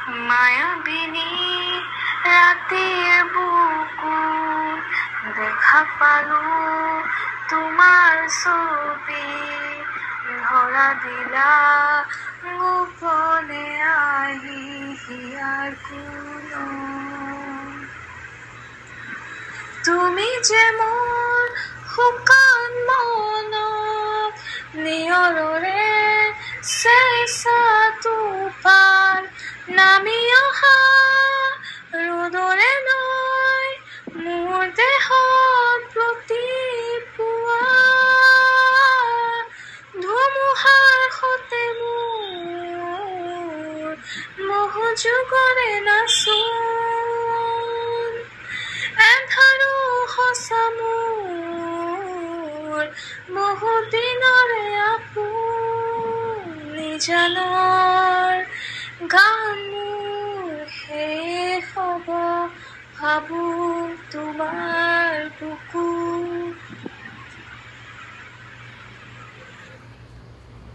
মায়াবিনী ৰাতিৰ বুকুত দেখা পালো তোমাৰ ছবি, ধৰা দিলা গোপনে আহি হিয়াৰ কোনত। তুমি যে মোৰ শুকান মনত নিয়ৰৰে চেঁচা টোপাল নামি অহা ৰ'দৰে নৈ মোৰ দেহত প্ৰতিপুৱা ধুমুহাৰ সতে মোৰ বহু যুগৰে নাচোন এন্ধাৰো সঁচা মোৰ বহু দিনৰে আপোন নিজানৰ গান মোৰ শেষ হ'ব ভাবো তোমাৰ বুকুত।